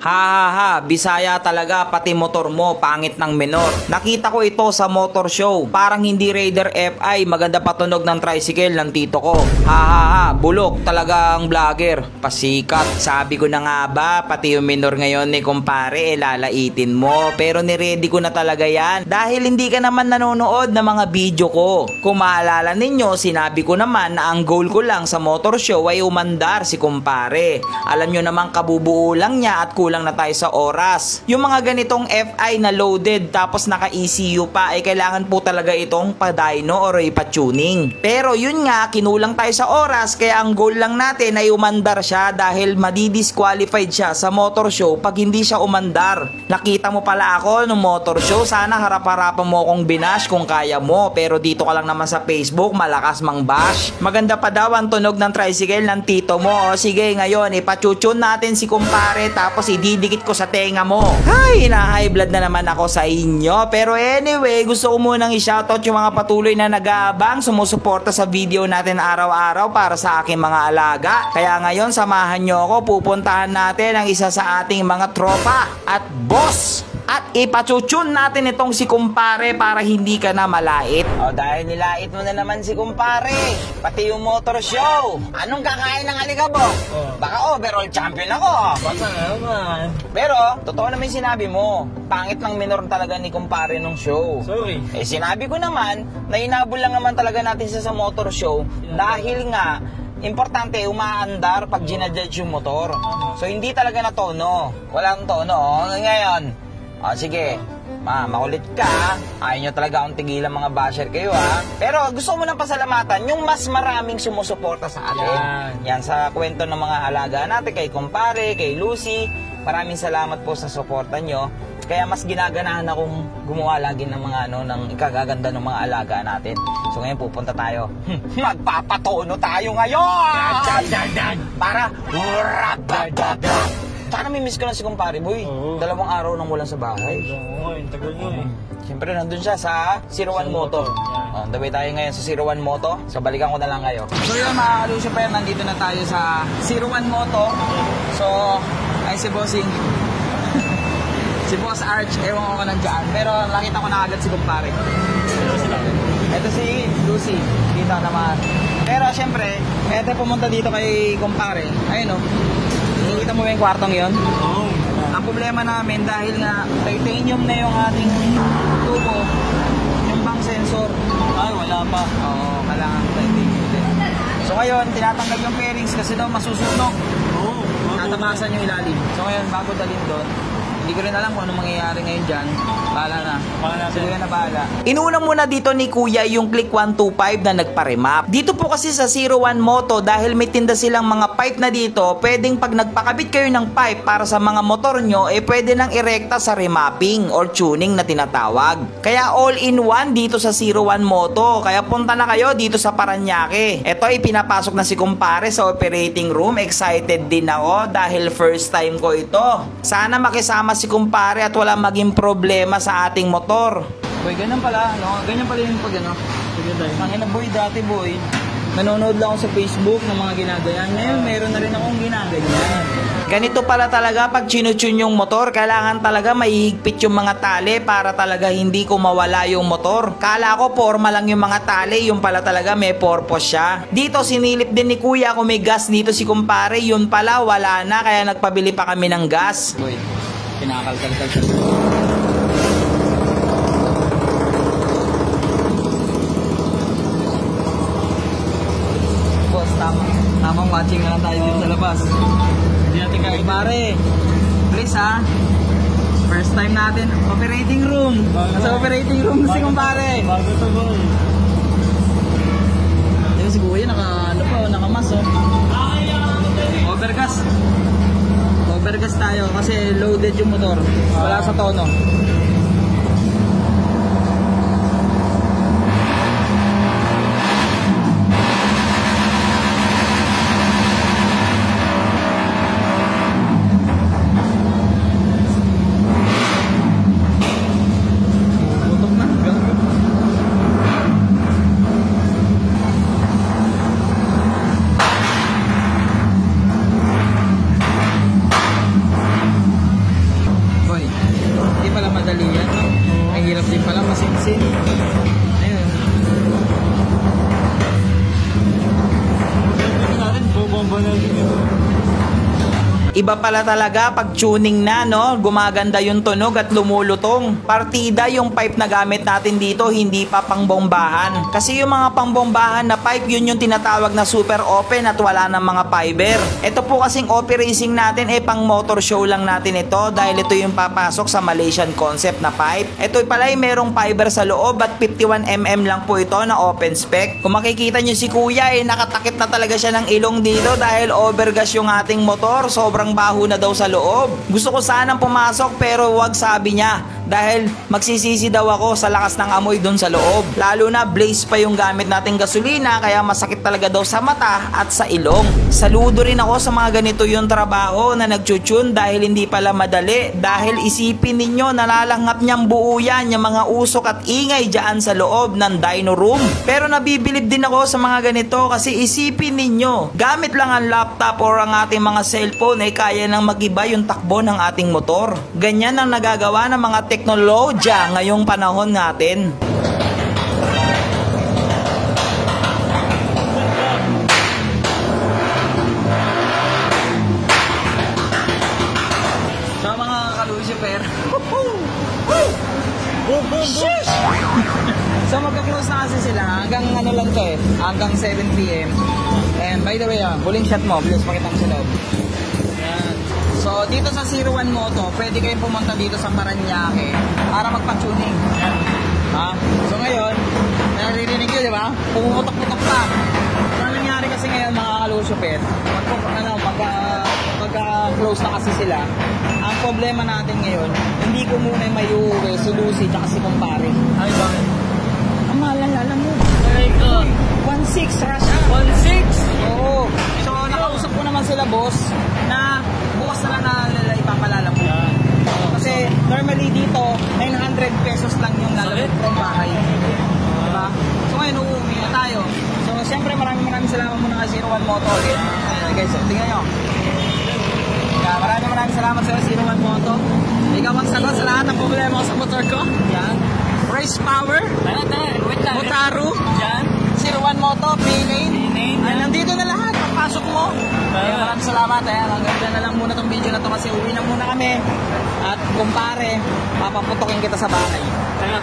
Ha ha ha, Bisaya talaga pati motor mo, pangit ng menor. Nakita ko ito sa motor show. Parang hindi Raider FI, maganda patunog ng tricycle ng tito ko. Ha ha ha, bulok talaga ang vlogger. Pasikat, sabi ko na nga ba, pati yung menor ngayon ni kumpare, lalaitin mo. Pero niready ko na talaga yan. Dahil hindi ka naman nanonood ng mga video ko. Kung maalala ninyo, sinabi ko naman na ang goal ko lang sa motor show ay umandar si kumpare. Alam nyo naman kabubuo lang niya at kulang na tayo sa oras. Yung mga ganitong FI na loaded tapos naka ECU pa ay kailangan po talaga itong pa-dyno or ipa-tuning. Pero yun nga, kinulang tayo sa oras kaya ang goal lang natin ay umandar siya dahil madi-disqualified siya sa motor show pag hindi siya umandar. Nakita mo pala ako nung motor show, sana harap-harapan mo akong binash kung kaya mo, pero dito ka lang naman sa Facebook, malakas mang bash. Maganda pa daw ang tunog ng tricycle ng tito mo. O sige, ngayon ipa-tune natin si kumpare tapos didikit ko sa tenga mo. Ay, na-high blood na naman ako sa inyo. Pero anyway, gusto ko munang i-shoutout yung mga patuloy na nag-aabang, sumusuporta sa video natin araw-araw para sa aking mga alaga. Kaya ngayon, samahan nyo ako, pupuntahan natin ang isa sa ating mga tropa at boss. At ipachuchun natin itong si kumpare para hindi ka na malait. O dahil nilait mo na naman si kumpare, pati yung motor show. Anong kakain ng alikabok? Baka overall champion ako. Basta naman. Pero, totoo naman yung sinabi mo. Pangit ng minor talaga ni kumpare nung show. Sorry. Eh sinabi ko naman, na inabol lang naman talaga natin siya sa motor show. Dahil nga, importante, umaandar pag ginajudge yung motor. So hindi talaga na tono. Walang tono. Ngayon, sige, makulit ka. Ayaw nyo talaga akong tigilan mga basher kayo ha. Pero gusto mo nang pasalamatan yung mas maraming sumusuporta sa atin. Yan sa kwento ng mga alaga natin, kay kumpare, kay Lucy. Maraming salamat po sa suporta nyo. Kaya mas ginaganahan akong gumawa lagi ng mga ng ikagaganda ng mga alaga natin. So ngayon pupunta tayo. Magpapatono tayo ngayon! Para sana may miss ko na si kumpare, boy. 2 araw nang walang sa bahay. Oo, tagal yun eh. Siyempre, nandun siya sa 01 Moto. The way tayo ngayon sa 01 Moto. So, balikan ko na lang kayo. So, yun mga kalusyper, nandito na tayo sa 01 Moto. So, ay si Bossing. Si Boss Arch, ewan ko nandiyan. Pero nakita ko na agad si kumpare. Ito si Lucy. Kita naman. Pero, siyempre, ito pumunta dito kay kumpare. Ayun o. Nakikita mo ba yung kwartong yun? Oo. Ang problema namin dahil nga titanium na yung ating tubo, yung bank sensor. Ay, wala pa. Oo, kailangan titanium din. So ngayon, tinatanggal yung fairings kasi daw masusunog. Oo. Tatamasan yung ilalim. So ngayon, bago dalhin doon, hindi ko rin alam kung ano mangyayari ngayon dyan. Bahala na. Sige na bahala. Inuna muna dito ni Kuya yung Click 125 na nagpa-remap. Dito po kasi sa 01 Moto, dahil may tinda silang mga pipe na dito, pwedeng pag nagpakabit kayo ng pipe para sa mga motor nyo, pwede nang irekta sa remapping or tuning na tinatawag. Kaya all-in-one dito sa 01 Moto. Kaya punta na kayo dito sa Paranaque. Ito ay pinapasok na si kumpare sa operating room. Excited din ako dahil first time ko ito. Sana makisama si kumpare at wala maging problema sa ating motor. Boy, ganyan pala, no? Ganyan pala yung pag ano. Ang ina boy, dati boy, nanonood lang ako sa Facebook ng mga ginagayan. Ngayon, meron na rin akong ginaganyan. Ganito pala talaga pag chinutune yung motor, kailangan talaga maihigpit yung mga tali para talaga hindi ko mawala yung motor. Kala ko forma lang yung mga tali, yung pala talaga may purpose siya. Dito sinilip din ni Kuya kung may gas dito si kumpare, yun pala wala na kaya nagpabili pa kami ng gas. Boy, kinakalkal-kalkal. Boss, tamang watching na lang tayo dito sa labas. Hindi natin kain. Pare, please ha. First time natin, operating room. Nasa operating room si kumpare. Bago to boy. Yung si Kuya nakamas oh. Overgas. Overgas tayo kasi loaded yung motor. Wala sa tono. madali yan. No? Ang hirap din pala masinsin. Ayun. Natin, bubomba na din ito. Iba pala talaga pag tuning na, no? Gumaganda yung tunog at lumulutong. Partida yung pipe na gamit natin dito, hindi pa pangbombahan. Kasi yung mga pangbombahan na pipe, yun yung tinatawag na super open at wala ng mga fiber. Ito po kasing OP Racing natin, pang motor show lang natin ito dahil ito yung papasok sa Malaysian concept na pipe. Ito pala ay merong fiber sa loob at 51mm lang po ito na open spec. Kung makikita nyo si kuya, nakatakip na talaga siya ng ilong dito dahil overgas yung ating motor. Sobrang baho na daw sa loob. Gusto ko sanang pumasok pero wag, sabi niya, dahil magsisisi daw ako sa lakas ng amoy dun sa loob. Lalo na blaze pa yung gamit nating gasolina kaya masakit talaga daw sa mata at sa ilong. Saludo rin ako sa mga ganito yung trabaho na nagchuchun dahil hindi pala madali. Dahil isipin ninyo, nalalanghap niyang buo yan yung mga usok at ingay dyan sa loob ng dyno room. Pero nabibilib din ako sa mga ganito kasi isipin ninyo, gamit lang ang laptop or ang ating mga cellphone kaya nang magiba yung takbo ng ating motor. Ganyan ang nagagawa ng mga teknolohiya ngayong panahon natin. So mga kalusifer, so magka-close na kasi sila hanggang ano lang to hanggang 7 PM. And by the way, huling shot mo, please pakita mo sa loob. Yan. So dito sa 01 Moto, pwede kayong pumunta dito sa Paranaque para magpa-tuning. Yan. So ngayon, naririnig nyo, di ba? Pumutok-putok pa. Ano nangyari kasi ngayon mga kalusifer, magka-close na kasi sila. Ang problema natin ngayon, hindi ko muna may uuwi si Lucy at si Kumpare. Ay, bakit? Ang malalala mo. Ay, God. 1.6 rush hour. 1.6? Oo. So nakausap ko naman sila boss na bukas na lang na ipapalala po. Kasi normally dito 900 pesos lang yung lalabot from bahay. Diba? So ngayon uuwi na tayo. So siyempre maraming salamat muna kay 01 Moto. Ayan guys, tingnan nyo. Kaya maraming salamat sa 01 Moto. Ikaw ang sagot sa lahat ng problema ko sa motor ko. Yan. Race Power. Wait lang. Motaru. Yan. 01 Moto, P-Lane. P-Lane. Nandito na lahat. Pagpasok mo. Kaya maraming salamat. Hanggang dyan na lang muna tong video na to kasi uwi na muna kami. At kumpare, papaputokin kita sa bahay. Kaya.